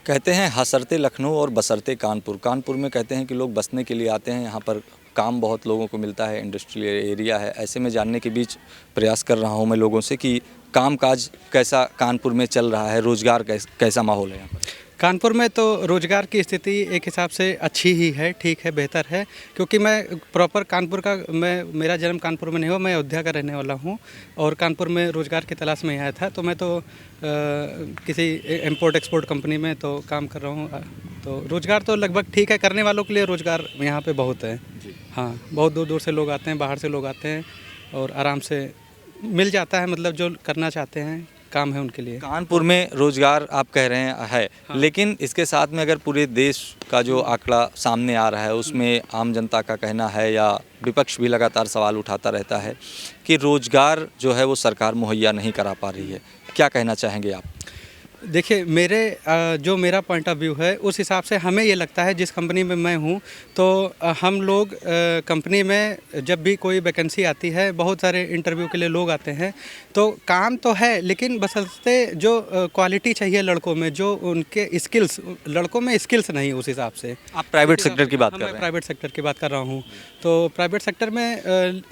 कहते हैं हसरते लखनऊ और बसरते कानपुर। कानपुर में कहते हैं कि लोग बसने के लिए आते हैं, यहाँ पर काम बहुत लोगों को मिलता है, इंडस्ट्रियल एरिया है। ऐसे में जानने के बीच प्रयास कर रहा हूँ मैं लोगों से कि कामकाज कैसा कानपुर में चल रहा है, रोज़गार कैसा माहौल है यहाँ पर। कानपुर में तो रोज़गार की स्थिति एक हिसाब से अच्छी ही है, ठीक है, बेहतर है। क्योंकि मैं प्रॉपर कानपुर का मेरा जन्म कानपुर में नहीं हुआ, मैं अयोध्या का रहने वाला हूँ और कानपुर में रोज़गार की तलाश में आया था। तो मैं तो किसी इम्पोर्ट एक्सपोर्ट कंपनी में तो काम कर रहा हूँ। तो रोज़गार तो लगभग ठीक है, करने वालों के लिए रोज़गार यहाँ पे बहुत है। हाँ, बहुत दूर दूर से लोग आते हैं, बाहर से लोग आते हैं और आराम से मिल जाता है, मतलब जो करना चाहते हैं काम है उनके लिए। कानपुर में रोज़गार आप कह रहे हैं है, हाँ। लेकिन इसके साथ में अगर पूरे देश का जो आंकड़ा सामने आ रहा है उसमें आम जनता का कहना है या विपक्ष भी लगातार सवाल उठाता रहता है कि रोज़गार जो है वो सरकार मुहैया नहीं करा पा रही है। क्या कहना चाहेंगे आप? देखिए, जो मेरा पॉइंट ऑफ व्यू है उस हिसाब से हमें ये लगता है, जिस कंपनी में मैं हूँ तो हम लोग कंपनी में जब भी कोई वैकेंसी आती है, बहुत सारे इंटरव्यू के लिए लोग आते हैं। तो काम तो है, लेकिन बशर्ते जो क्वालिटी चाहिए लड़कों में, जो उनके स्किल्स, लड़कों में स्किल्स नहीं उस हिसाब से। आप प्राइवेट सेक्टर की बात कर रहे मैं हैं। प्राइवेट सेक्टर की बात कर रहा हूँ। तो प्राइवेट सेक्टर में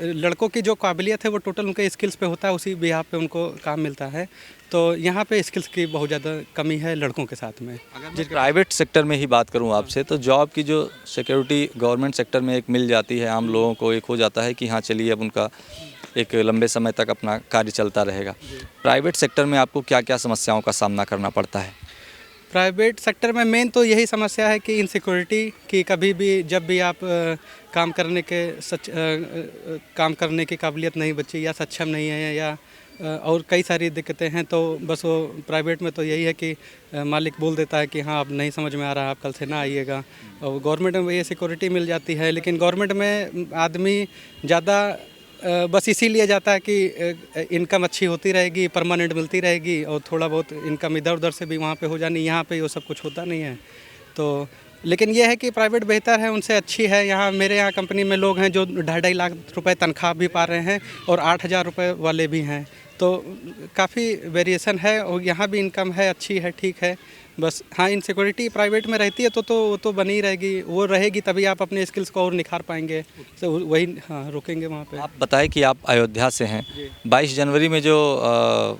लड़कों की जो काबिलियत है वो टोटल उनके स्किल्स पे होता है, उसी बिहाफ पे उनको काम मिलता है। तो यहाँ पे स्किल्स की बहुत ज़्यादा कमी है लड़कों के साथ में। अगर मैं प्राइवेट सेक्टर में ही बात करूं आपसे, तो जॉब की जो सिक्योरिटी गवर्नमेंट सेक्टर में एक मिल जाती है, आम लोगों को एक हो जाता है कि हाँ चलिए अब उनका एक लंबे समय तक अपना कार्य चलता रहेगा। प्राइवेट सेक्टर में आपको क्या क्या समस्याओं का सामना करना पड़ता है? प्राइवेट सेक्टर में मेन तो यही समस्या है कि इनसिक्योरिटी की, कभी भी जब भी आप काम करने की काबिलियत नहीं बची या सक्षम नहीं है या और कई सारी दिक्कतें हैं। तो बस वो प्राइवेट में तो यही है कि मालिक बोल देता है कि हाँ अब नहीं समझ में आ रहा, आप कल से ना आइएगा। और गवर्नमेंट में ये सिक्योरिटी मिल जाती है, लेकिन गवर्नमेंट में आदमी ज़्यादा बस इसीलिए जाता है कि इनकम अच्छी होती रहेगी, परमानेंट मिलती रहेगी और थोड़ा बहुत इनकम इधर उधर से भी वहाँ पे हो जानी, यहाँ पे वो सब कुछ होता नहीं है। तो लेकिन ये है कि प्राइवेट बेहतर है, उनसे अच्छी है। यहाँ मेरे यहाँ कंपनी में लोग हैं जो 2.5 लाख रुपए तनख्वाह भी पा रहे हैं और 8,000 रुपये वाले भी हैं। तो काफ़ी वेरिएशन है और यहाँ भी इनकम है, अच्छी है, ठीक है। बस हाँ, इनसिक्योरिटी प्राइवेट में रहती है तो बनी रहेगी, वो रहेगी तभी आप अपने स्किल्स को और निखार पाएंगे। तो वही हाँ, रुकेंगे वहाँ पे। आप बताएं कि आप अयोध्या से हैं। 22 जनवरी में जो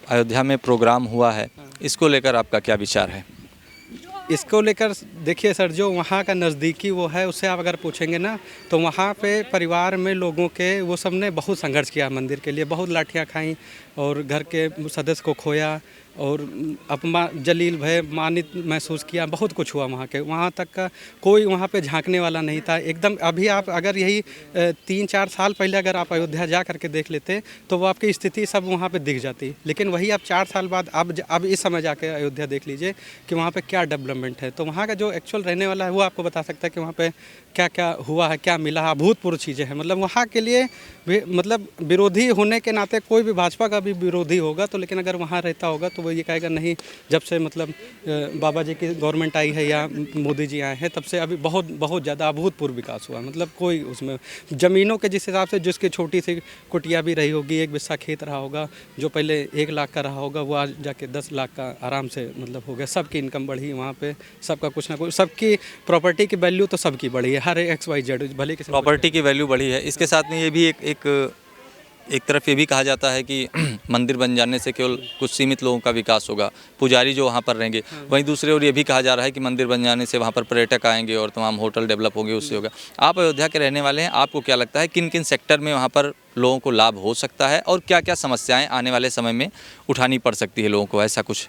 अयोध्या में प्रोग्राम हुआ है, इसको लेकर आपका क्या विचार है? इसको लेकर देखिए सर, जो वहाँ का नज़दीकी वो है, उससे आप अगर पूछेंगे ना तो वहाँ पे परिवार में लोगों के वो सब ने बहुत संघर्ष किया मंदिर के लिए, बहुत लाठियाँ खाई और घर के सदस्य को खोया और अपमान, जलील भय, मानित महसूस किया, बहुत कुछ हुआ वहाँ के। वहाँ तक का कोई वहाँ पे झांकने वाला नहीं था एकदम। अभी आप अगर यही 3-4 साल पहले अगर आप अयोध्या जा करके देख लेते तो वो आपकी स्थिति सब वहाँ पे दिख जाती। लेकिन वही आप 4 साल बाद अब इस समय जाके अयोध्या देख लीजिए कि वहाँ पे क्या डेवलपमेंट है। तो वहाँ का जो एक्चुअल रहने वाला है वो आपको बता सकता है कि वहाँ पे क्या क्या हुआ है, क्या मिला है। अभूतपूर्व चीज़ें हैं। मतलब वहाँ के लिए मतलब विरोधी होने के नाते कोई भी भाजपा का भी विरोधी होगा तो, लेकिन अगर वहाँ रहता होगा तो वो ये कहेगा नहीं, जब से मतलब बाबा जी की गवर्नमेंट आई है या मोदी जी आए हैं तब से अभी बहुत बहुत ज़्यादा अभूतपूर्व विकास हुआ। मतलब कोई उसमें ज़मीनों के जिस हिसाब से, जिसकी छोटी सी कुटिया भी रही होगी, 1 बिस्सा खेत रहा होगा, जो पहले 1 लाख का रहा होगा वो आज जाके 10 लाख का आराम से मतलब हो गया। सबकी इनकम बढ़ी वहाँ पे, सबका कुछ ना कुछ, सबकी प्रॉपर्टी की वैल्यू तो सबकी बढ़ी है, हर XYZ भले किसी प्रॉपर्टी की वैल्यू बढ़ी है। इसके साथ में ये भी एक तरफ ये भी कहा जाता है कि मंदिर बन जाने से केवल कुछ सीमित लोगों का विकास होगा, पुजारी जो वहाँ पर रहेंगे। वहीं दूसरी ओर ये भी कहा जा रहा है कि मंदिर बन जाने से वहाँ पर पर्यटक आएंगे और तमाम होटल डेवलप होंगे, उससे होगा। आप अयोध्या के रहने वाले हैं, आपको क्या लगता है किन किन सेक्टर में वहाँ पर लोगों को लाभ हो सकता है और क्या क्या समस्याएँ आने वाले समय में उठानी पड़ सकती है लोगों को? ऐसा कुछ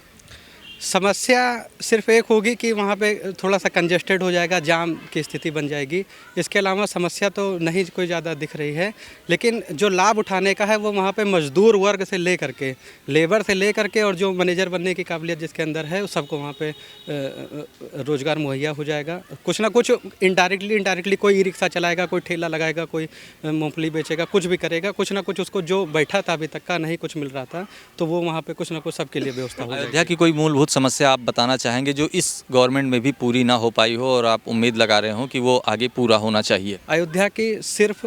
समस्या सिर्फ एक होगी कि वहाँ पे थोड़ा सा कंजेस्टेड हो जाएगा, जाम की स्थिति बन जाएगी। इसके अलावा समस्या तो नहीं कोई ज़्यादा दिख रही है। लेकिन जो लाभ उठाने का है वो वहाँ पे मजदूर वर्ग से ले करके, लेबर से ले करके और जो मैनेजर बनने की काबिलियत जिसके अंदर है, उस सबको वहाँ पे रोज़गार मुहैया हो जाएगा। कुछ ना कुछ इनडायरेक्टली कोई ई रिक्शा चलाएगा, कोई ठेला लगाएगा, कोई मूँगफली बेचेगा, कुछ भी करेगा, कुछ ना कुछ उसको जो बैठा था अभी तक का नहीं कुछ मिल रहा था, तो वो वहाँ पर कुछ ना कुछ सबके लिए व्यवस्था हो जाएगी। अयोध्या की कोई मूलभूत समस्या आप बताना चाहेंगे जो इस गवर्नमेंट में भी पूरी ना हो पाई हो और आप उम्मीद लगा रहे हो कि वो आगे पूरा होना चाहिए? अयोध्या की सिर्फ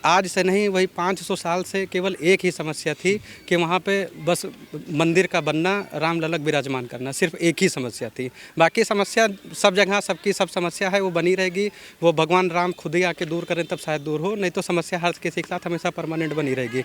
आज से नहीं, वही 500 साल से केवल एक ही समस्या थी कि वहाँ पे बस मंदिर का बनना, राम लल्ला विराजमान करना, सिर्फ एक ही समस्या थी। बाकी समस्या सब जगह सबकी सब समस्या है वो बनी रहेगी। वो भगवान राम खुद ही आके दूर करें तब शायद दूर हो, नहीं तो समस्या हर किसी के साथ हमेशा परमानेंट बनी रहेगी।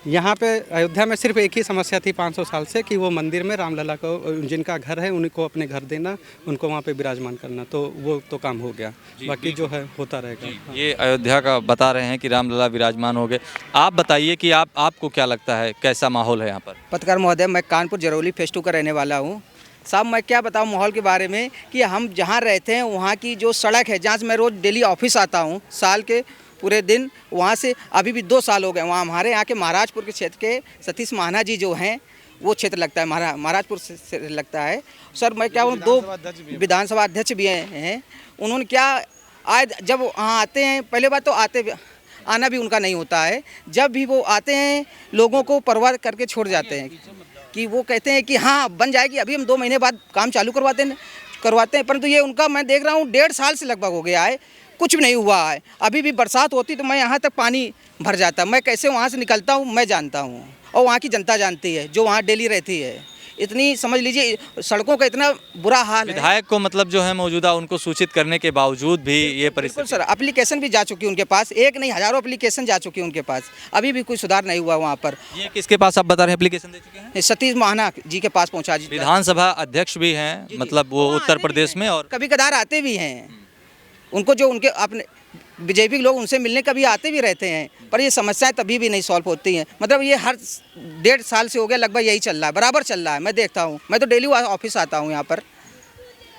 यहाँ पे अयोध्या में सिर्फ एक ही समस्या थी 500 साल से कि वो मंदिर में रामलला को, जिनका घर है उनको अपने घर देना, उनको वहाँ पे विराजमान करना, तो वो तो काम हो गया। बाकी जो है होता रहेगा। ये अयोध्या का बता रहे हैं कि रामलला विराजमान हो गए। आप बताइए कि आपको क्या लगता है, कैसा माहौल है यहाँ पर? पत्रकार महोदय, मैं कानपुर जरौली फेज 2 का रहने वाला हूँ। साहब मैं क्या बताऊँ माहौल के बारे में कि हम जहाँ रहते हैं वहाँ की जो सड़क है, जहाँ से मैं रोज़ डेली ऑफिस आता हूँ साल के पूरे दिन, वहाँ से अभी भी 2 साल हो गए। वहाँ हमारे यहाँ के महाराजपुर के क्षेत्र के सतीश महाना जी जो हैं वो क्षेत्र लगता है, महाराजपुर से लगता है। सर मैं क्या बोलूँ, 2 विधानसभा अध्यक्ष भी हैं। उन्होंने क्या आज जब वहाँ आते हैं, पहले बात तो आना भी उनका नहीं होता है। जब भी वो आते हैं लोगों को परवाह करके छोड़ जाते हैं कि वो कहते हैं कि हाँ बन जाएगी, अभी हम 2 महीने बाद काम चालू करवाते हैं। परंतु ये उनका मैं देख रहा हूँ 1.5 साल से लगभग हो गया है, कुछ भी नहीं हुआ है। अभी भी बरसात होती तो मैं यहाँ तक पानी भर जाता, मैं कैसे वहाँ से निकलता हूँ मैं जानता हूँ, और वहाँ की जनता जानती है जो वहाँ डेली रहती है। इतनी समझ लीजिए सड़कों का इतना बुरा हाल है। विधायक को मतलब जो है मौजूदा उनको सूचित करने के बावजूद भी ये बिल्कुल परिस्थिति। सर, एप्लीकेशन भी जा चुकी है उनके पास, एक नहीं हज़ारों एप्लीकेशन जा चुकी है उनके पास, अभी भी कोई सुधार नहीं हुआ वहाँ पर। ये किसके पास आप बता रहे हैं एप्लीकेशन दे चुके हैं? सतीश महाना जी के पास पहुँचा। विधानसभा अध्यक्ष भी हैं, मतलब वो उत्तर प्रदेश में, और कभी कदार आते भी हैं। उनको जो उनके अपने बीजेपी के लोग उनसे मिलने कभी आते भी रहते हैं, पर ये समस्याएं तभी भी नहीं सॉल्व होती हैं। मतलब ये हर 1.5 साल से हो गया लगभग यही चल रहा है, बराबर चल रहा है। मैं देखता हूँ, मैं तो डेली ऑफिस आता हूँ यहाँ पर।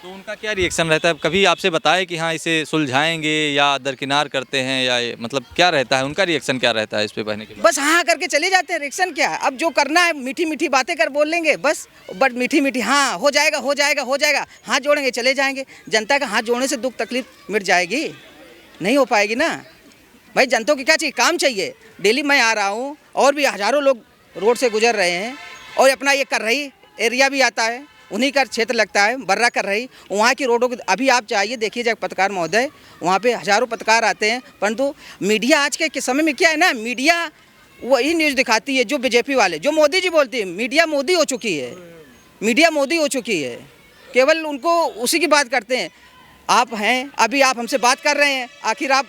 तो उनका क्या रिएक्शन रहता है? कभी आपसे बताए कि हाँ इसे सुलझाएंगे या दरकिनार करते हैं, या मतलब क्या रहता है उनका रिएक्शन, क्या रहता है इस पे बहने के बाद? बस हाँ करके चले जाते हैं। रिएक्शन क्या है, अब जो करना है मीठी मीठी बातें कर बोल लेंगे बस, बट मीठी मीठी हाँ हो जाएगा हो जाएगा हो जाएगा, हाथ जोड़ेंगे चले जाएंगे। जनता का हाथ जोड़ने से दुख तकलीफ मिट जाएगी? नहीं हो पाएगी ना भाई। जनता की क्या चाहिए, काम चाहिए। डेली मैं आ रहा हूँ और भी हज़ारों लोग रोड से गुजर रहे हैं, और अपना ये कर रही एरिया भी आता है, उन्हीं का क्षेत्र लगता है, बर्रा कर रही। वहाँ की रोडों को अभी आप चाहिए देखिए जाए पत्रकार महोदय, वहाँ पे हज़ारों पत्रकार आते हैं, परंतु मीडिया आज के समय में क्या है ना, मीडिया वही न्यूज़ दिखाती है जो बीजेपी वाले, जो मोदी जी बोलते हैं। मीडिया मोदी हो चुकी है, मीडिया मोदी हो चुकी है, केवल उनको उसी की बात करते हैं। आप हैं, अभी आप हमसे बात कर रहे हैं, आखिर आप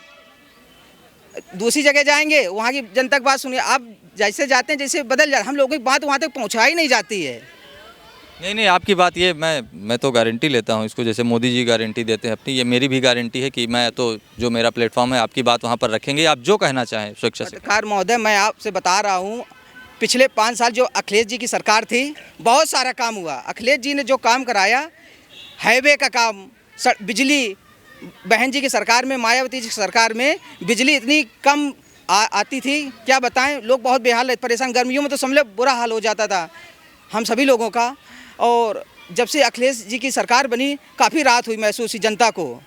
दूसरी जगह जाएंगे, वहाँ की जनता की बात सुनिए। आप जैसे जाते हैं जैसे बदल जाते, हम लोगों की बात वहाँ तक पहुँचाई नहीं जाती है। नहीं, आपकी बात ये मैं तो गारंटी लेता हूँ इसको, जैसे मोदी जी गारंटी देते हैं अपनी, ये मेरी भी गारंटी है कि मैं तो जो मेरा प्लेटफॉर्म है आपकी बात वहाँ पर रखेंगे, आप जो कहना चाहें स्वेच्छा से। पत्रकार महोदय, मैं आपसे बता रहा हूँ, पिछले 5 साल जो अखिलेश जी की सरकार थी, बहुत सारा काम हुआ। अखिलेश जी ने जो काम कराया, हाईवे का काम, बिजली, बहन जी की सरकार में, मायावती जी की सरकार में बिजली इतनी कम आती थी, क्या बताएं। लोग बहुत बेहाल परेशान, गर्मियों में तो समझ लो बुरा हाल हो जाता था हम सभी लोगों का। और जब से अखिलेश जी की सरकार बनी, काफ़ी राहत हुई महसूस हुई जनता को।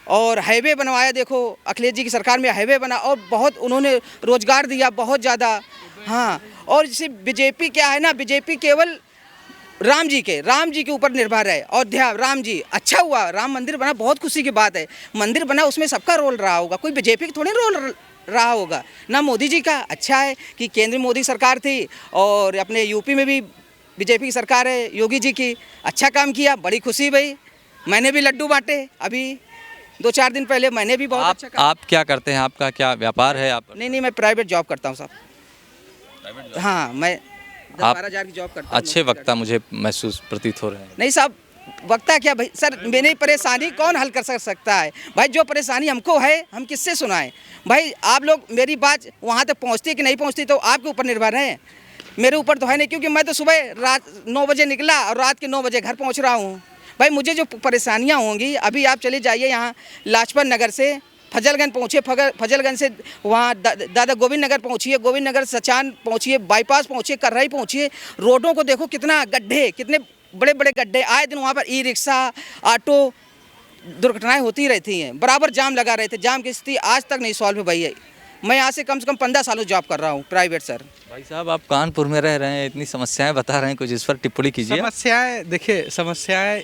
और हाईवे बनवाया, देखो अखिलेश जी की सरकार में हाईवे बना, और बहुत उन्होंने रोज़गार दिया, बहुत ज़्यादा। हाँ, और जैसे बीजेपी क्या है ना, बीजेपी केवल राम जी के ऊपर निर्भर है। अयोध्या राम जी, अच्छा हुआ राम मंदिर बना, बहुत खुशी की बात है। मंदिर बना, उसमें सबका रोल रहा होगा, कोई बीजेपी का थोड़ी रोल रहा होगा ना, मोदी जी का। अच्छा है कि केंद्रीय मोदी सरकार थी, और अपने यूपी में भी बीजेपी की सरकार है, योगी जी की, अच्छा काम किया, बड़ी खुशी भाई। मैंने भी लड्डू बांटे अभी 2-4 दिन पहले, मैंने भी बहुत अच्छा काम। आप क्या करते हैं, आपका क्या व्यापार है? आप? नहीं, मैं प्राइवेट जॉब करता हूँ साहब। हाँ, मैं 10-12 हज़ार की जॉब करता हूँ। अच्छे वक्ता मुझे महसूस प्रतीत हो रहे हैं। नहीं साहब, वक्ता क्या भाई, सर मेरी परेशानी कौन हल कर सकता है भाई? जो परेशानी हमको है, हम किससे सुनाएं भाई? आप लोग मेरी बात वहाँ तक पहुँचती कि नहीं पहुँचती तो आपके ऊपर निर्भर है, मेरे ऊपर तो है नहीं। क्योंकि मैं तो सुबह रात 9 बजे निकला और रात के 9 बजे घर पहुँच रहा हूँ भाई। मुझे जो परेशानियाँ होंगी, अभी आप चले जाइए यहाँ लाजपत नगर से फजलगंज पहुँचिए, फजलगंज से वहाँ दादा गोविंद नगर पहुँचिए, गोविंद नगर सचान पहुँचिए, बाईपास पहुँचिए, कर्रई पहुँचिए। रोडों को देखो कितना गड्ढे, कितने बड़े बड़े गड्ढे। आए दिन वहाँ पर ई रिक्शा, ऑटो दुर्घटनाएं होती रहती हैं, बराबर जाम लगा रहे थे। जाम की स्थिति आज तक नहीं सॉल्व हुई है। मैं यहाँ से कम 15 सालों जॉब कर रहा हूँ प्राइवेट सर। भाई साहब, आप कानपुर में रह रहे हैं, इतनी समस्याएं बता रहे हैं, कुछ इस पर टिप्पणी कीजिए। समस्याएं देखिए, समस्याएं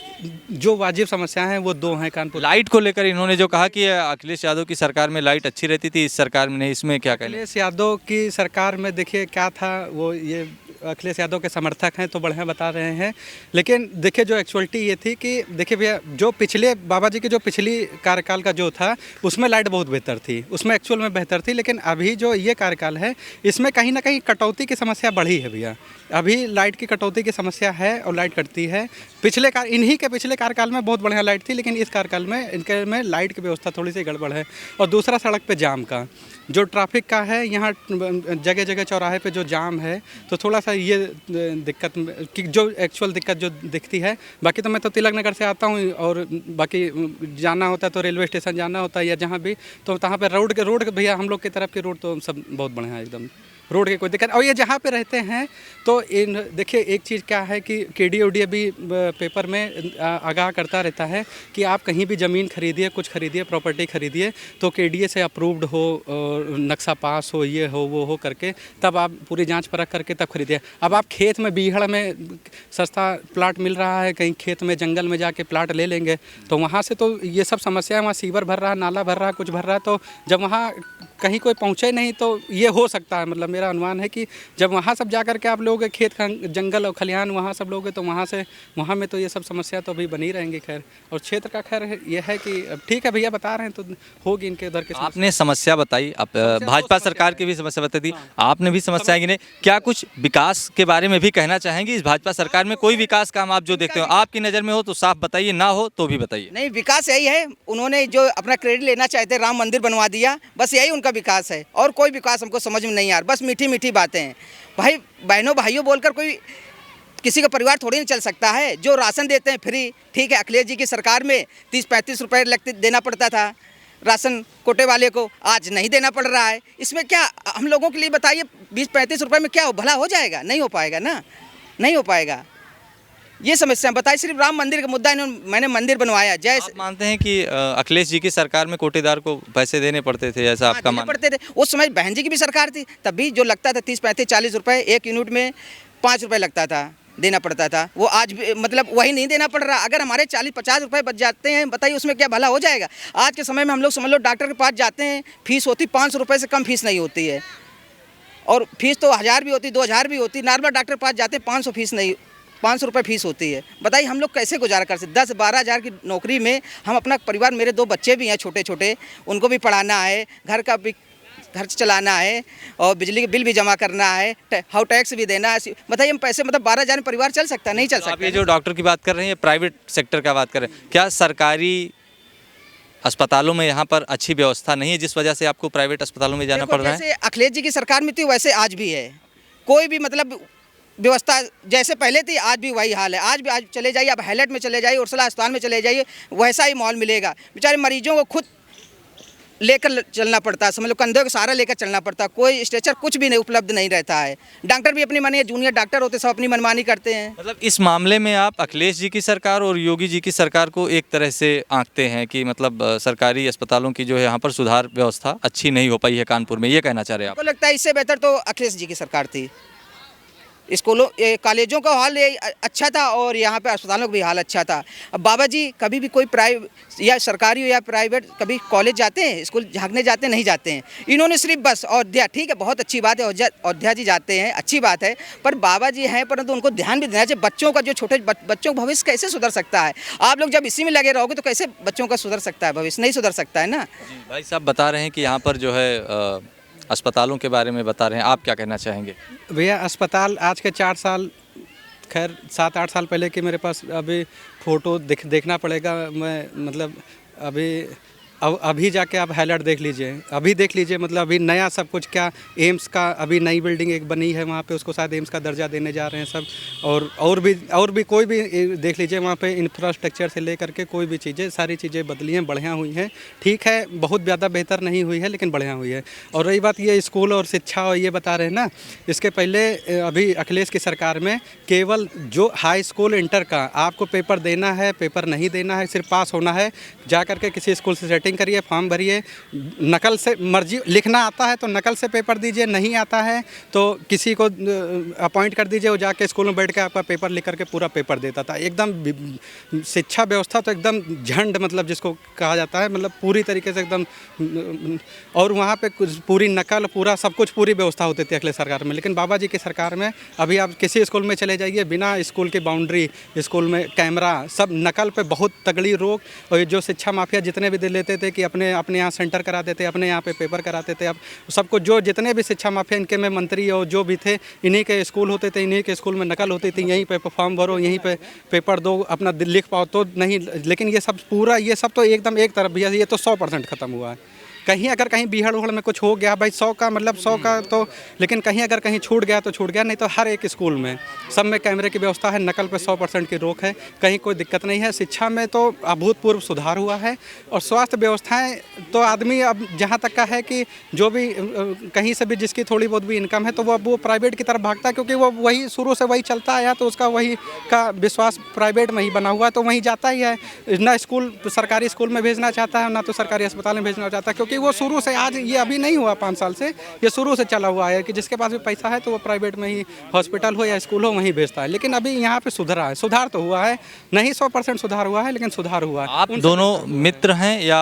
जो वाजिब समस्याएं हैं वो दो हैं कानपुर। लाइट को लेकर इन्होंने जो कहा कि अखिलेश यादव की सरकार में लाइट अच्छी रहती थी, इस सरकार में नहीं, इसमें क्या कहना? अखिलेश यादव की सरकार में देखिए क्या था, वो ये अखिलेश यादव के समर्थक हैं तो बढ़िया बता रहे हैं, लेकिन देखिए जो एक्चुअलिटी ये थी कि देखिए भैया, जो पिछले बाबा जी की जो पिछली कार्यकाल का जो था उसमें लाइट बहुत बेहतर थी, उसमें एक्चुअल में बेहतर थी, लेकिन अभी जो ये कार्यकाल है इसमें कहीं ना कहीं कटौती की समस्या बढ़ी है भैया। अभी लाइट की कटौती की समस्या है और लाइट कटती है। इन्हीं के पिछले कार्यकाल में बहुत बढ़िया लाइट थी, लेकिन इस कार्यकाल में इनके में लाइट की व्यवस्था थोड़ी सी गड़बड़ है। और दूसरा, सड़क पे जाम का जो ट्रैफिक का है, यहाँ जगह जगह चौराहे पे जो जाम है, तो थोड़ा सा ये दिक्कत कि जो एक्चुअल दिक्कत जो दिखती है। बाकी तो मैं तो तिलक नगर से आता हूँ और बाकी जाना होता है तो रेलवे स्टेशन जाना होता है या जहाँ भी, तो वहाँ पे रोड भैया हम लोग की तरफ की रोड तो सब बहुत बढ़िया है, एकदम रोड की कोई दिक्कत। और ये जहाँ पे रहते हैं तो इन देखिए एक चीज़ क्या है कि KDA भी पेपर में आगाह करता रहता है कि आप कहीं भी ज़मीन खरीदिए, कुछ खरीदिए, प्रॉपर्टी खरीदिए तो KDA से अप्रूव्ड हो, नक्शा पास हो, ये हो वो हो करके तब आप पूरी जांच परख करके तब खरीदिए। अब आप खेत में बीहड़ में सस्ता प्लाट मिल रहा है, कहीं खेत में जंगल में जाके प्लाट ले लेंगे तो वहाँ से तो ये सब समस्या है, वहाँ सीवर भर रहा है, नाला भर रहा है, कुछ भर रहा है, तो जब वहाँ कहीं कोई पहुँचे नहीं तो ये हो सकता है, मतलब मेरा अनुमान है कि जब वहाँ सब जा कर के आप लोग खेत जंगल और खलिहान वहाँ सब लोगे तो वहाँ में तो ये सब समस्या तो अभी बनी रहेंगी। खैर, और क्षेत्र का खैर ये है कि ठीक है भैया बता रहे हैं तो होगी इनके उधर के। आपने समस्या बताई, आप भाजपा सरकार की भी समस्या बताई थी, आपने भी समस्या गिने, क्या कुछ विकास के बारे में भी कहना चाहेंगे? इस भाजपा सरकार में कोई विकास काम आप जो देखते हो, आपकी नज़र में हो तो साफ बताइए, ना हो तो भी बताइए। नहीं, विकास यही है, उन्होंने जो अपना क्रेडिट लेना चाहते राम मंदिर बनवा दिया, बस यही उनका विकास है और कोई विकास हमको समझ में नहीं आ रहा, बस मीठी मीठी बातें हैं। भाई बहनों भाइयों बोलकर कोई किसी का परिवार थोड़ी नहीं चल सकता है। जो राशन देते हैं फ्री, ठीक है, अखिलेश जी की सरकार में 30-35 रुपये देना पड़ता था राशन कोटे वाले को, आज नहीं देना पड़ रहा है। इसमें क्या हम लोगों के लिए बताइए, 20-35 रुपये में क्या भला हो जाएगा? नहीं हो पाएगा ना, नहीं हो पाएगा। ये समस्या बताइए, सिर्फ राम मंदिर का मुद्दा इन्होंने, मैंने मंदिर बनवाया। जैसे आप मानते हैं कि अखिलेश जी की सरकार में कोटेदार को पैसे देने पड़ते थे, ऐसा आपका मानना? पड़ते थे। उस समय बहन जी की भी सरकार थी, तब भी जो लगता था 30-35-40 रुपये, एक यूनिट में 5 रुपये लगता था, देना पड़ता था। वो आज भी मतलब वही नहीं देना पड़ रहा। अगर हमारे 40-50 रुपये बच जाते हैं, बताइए उसमें क्या भला हो जाएगा? आज के समय में हम लोग समझ लो डॉक्टर के पास जाते हैं, फीस होती 500 रुपये से कम फीस नहीं होती है, और फीस तो 1000 भी होती, 2000 भी होती। नॉर्मल डॉक्टर के पास जाते हैं 500 फीस नहीं, 500 रुपये फीस होती है। बताइए हम लोग कैसे गुजारा कर सकते? 10-12 हज़ार की नौकरी में हम अपना परिवार, मेरे 2 बच्चे भी हैं छोटे छोटे, उनको भी पढ़ाना है, घर का भी खर्च चलाना है और बिजली के बिल भी जमा करना है, हाउस टैक्स भी देना है। बताइए हम पैसे, मतलब 12 हज़ार में परिवार चल सकता है? नहीं चल सकता। आप ये जो डॉक्टर की बात कर रहे हैं, प्राइवेट सेक्टर का बात कर रहे हैं, क्या सरकारी अस्पतालों में यहाँ पर अच्छी व्यवस्था नहीं है जिस वजह से आपको प्राइवेट अस्पतालों में जाना पड़ रहा है? जैसे अखिलेश जी की सरकार में थी वैसे आज भी है, कोई भी मतलब व्यवस्था जैसे पहले थी आज भी वही हाल है। आज चले जाइए, आप हाईलाइट में चले जाइए, उर्सला अस्पताल में चले जाइए, वैसा ही माहौल मिलेगा। बेचारे मरीजों को खुद लेकर चलना पड़ता है, समझ लो कंधे का सहारा लेकर चलना पड़ता है, कोई स्ट्रेचर कुछ भी नहीं उपलब्ध नहीं रहता है। डॉक्टर भी अपनी मानी, जूनियर डॉक्टर होते सब अपनी मनमानी करते हैं। मतलब इस मामले में आप अखिलेश जी की सरकार और योगी जी की सरकार को एक तरह से आंकते हैं कि मतलब सरकारी अस्पतालों की जो है यहाँ पर सुधार व्यवस्था अच्छी नहीं हो पाई है कानपुर में, ये कहना चाह रहे हैं आप? आपको लगता है इससे बेहतर तो अखिलेश जी की सरकार थी। स्कूलों कॉलेजों का हाल अच्छा था और यहाँ पे अस्पतालों का भी हाल अच्छा था। अब बाबा जी कभी भी कोई प्राइवेट या सरकारी हो या प्राइवेट कभी कॉलेज जाते हैं, स्कूल झांकने जाते हैं? नहीं जाते हैं। इन्होंने सिर्फ बस अयोध्या, ठीक है बहुत अच्छी बात है, अयोध्या जी जाते हैं, अच्छी बात है, पर बाबा जी हैं परंतु उनको ध्यान भी देना चाहिए। बच्चों का जो छोटे बच्चों का भविष्य कैसे सुधर सकता है? आप लोग जब इसी में लगे रहोगे तो कैसे बच्चों का सुधर सकता है भविष्य? नहीं सुधर सकता है ना। भाई साहब बता रहे हैं कि यहाँ पर जो है अस्पतालों के बारे में बता रहे हैं, आप क्या कहना चाहेंगे? भैया अस्पताल आज के 4 साल, खैर 7-8 साल पहले की मेरे पास अभी फ़ोटो देखना पड़ेगा। मैं मतलब अभी जाके आप हाईलाइट देख लीजिए, अभी देख लीजिए, मतलब अभी नया सब कुछ। क्या एम्स का अभी नई बिल्डिंग एक बनी है वहाँ पे, उसको शायद एम्स का दर्जा देने जा रहे हैं सब। और भी कोई भी देख लीजिए, वहाँ पे इंफ्रास्ट्रक्चर से लेकर के कोई भी चीज़ें, सारी चीज़ें बदली हैं, बढ़िया हुई हैं। ठीक है, बहुत ज़्यादा बेहतर नहीं हुई है लेकिन बढ़िया हुई है। और रही बात ये स्कूल और शिक्षा और ये बता रहे हैं ना, इसके पहले अभी अखिलेश की सरकार में केवल जो हाई स्कूल इंटर का आपको पेपर देना है, पेपर नहीं देना है, सिर्फ पास होना है, जा करके किसी स्कूल से राइटिंग करिए, फॉर्म भरिए, नकल से मर्जी लिखना आता है तो नकल से पेपर दीजिए, नहीं आता है तो किसी को अपॉइंट कर दीजिए, वो जाके स्कूल में बैठ के आपका पेपर लिख करके पूरा पेपर देता था। एकदम शिक्षा व्यवस्था तो एकदम झंड मतलब जिसको कहा जाता है, मतलब पूरी तरीके से एकदम, और वहाँ पे कुछ पूरी नकल पूरा सब कुछ पूरी व्यवस्था होती थी अखिलेश सरकार में। लेकिन बाबा जी की सरकार में अभी आप किसी स्कूल में चले जाइए, बिना स्कूल की बाउंड्री, स्कूल में कैमरा, सब नकल पे बहुत तगड़ी रोक। और जो शिक्षा माफिया जितने भी दे लेते थे कि अपने यहाँ सेंटर कराते थे, अपने यहाँ पे पेपर कराते थे, अब सबको जो जितने भी शिक्षा माफिया इनके में मंत्री और जो भी थे, इन्हीं के स्कूल होते थे, इन्हीं के स्कूल में नकल होती थी, यहीं पे फॉर्म भरो, यहीं पे पेपर दो, अपना लिख पाओ तो नहीं। लेकिन ये सब पूरा ये सब तो एकदम एक तरफ भैया, ये तो 100% ख़त्म हुआ है। कहीं अगर कहीं बीहड़ उहड़ में कुछ हो गया भाई 100 का मतलब 100 का तो, लेकिन कहीं अगर कहीं छूट गया तो छूट गया, नहीं तो हर एक स्कूल में सब में कैमरे की व्यवस्था है, नकल पे 100% की रोक है, कहीं कोई दिक्कत नहीं है। शिक्षा में तो अभूतपूर्व सुधार हुआ है, और स्वास्थ्य व्यवस्थाएं तो आदमी अब जहाँ तक का है कि जो भी कहीं से भी जिसकी थोड़ी बहुत भी इनकम है तो वो प्राइवेट की तरफ भागता है, क्योंकि वो वही शुरू से वही चलता आया, तो उसका वही का विश्वास प्राइवेट में ही बना हुआ है, तो वहीं जाता ही है। ना स्कूल सरकारी स्कूल में भेजना चाहता है, ना तो सरकारी अस्पताल में भेजना चाहता है, क्योंकि वो शुरू से, आज ये अभी नहीं हुआ 5 साल से, ये शुरू से चला हुआ है कि जिसके पास भी पैसा है तो वो प्राइवेट में ही हॉस्पिटल हो या स्कूल हो वहीं भेजता है। लेकिन अभी यहाँ पे सुधरा है, सुधार तो हुआ है, नहीं 100% सुधार हुआ है, लेकिन सुधार हुआ है। आप दोनों मित्र हैं या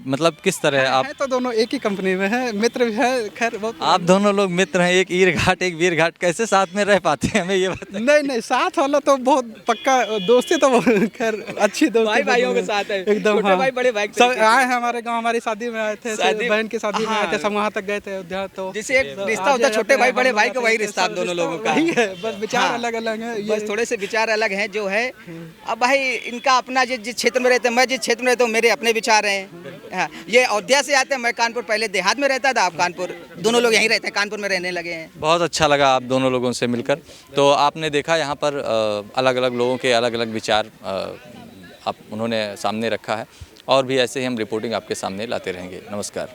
मतलब किस तरह आप? तो दोनों एक ही कंपनी में है, मित्र भी है। खैर आप दोनों लोग मित्र हैं, एक ईर घाट एक वीर घाट, कैसे साथ में रह पाते हैं, हमें ये बताइए। नहीं साथ वाला तो बहुत पक्का दोस्ती, तो खैर अच्छी दोस्ती भाइयों के साथ है एकदम। छोटे भाई बड़े भाई सब आए हैं हमारे गाँव, हमारी शादी में आए थे, बहन की शादी में आए थे, सब वहाँ तक गए थे अयोध्या। तो जैसे एक रिश्ता होता है छोटे भाई बड़े भाई का, वही रिश्ता आप दोनों लोगों का वही है, बस विचार अलग अलग है, बस थोड़े से विचार अलग हैं जो है। अब भाई इनका अपना जिस क्षेत्र में रहते हैं, मैं जिस क्षेत्र में रहता हूँ मेरे अपने विचार हैं। हाँ, ये अयोध्या से आते हैं, मैं कानपुर पहले देहात में रहता था, आप कानपुर, दोनों लोग यहीं रहते हैं, कानपुर में रहने लगे हैं। बहुत अच्छा लगा आप दोनों लोगों से मिलकर। तो आपने देखा यहाँ पर अलग अलग लोगों के अलग अलग विचार आप उन्होंने सामने रखा है, और भी ऐसे ही हम रिपोर्टिंग आपके सामने लाते रहेंगे। नमस्कार।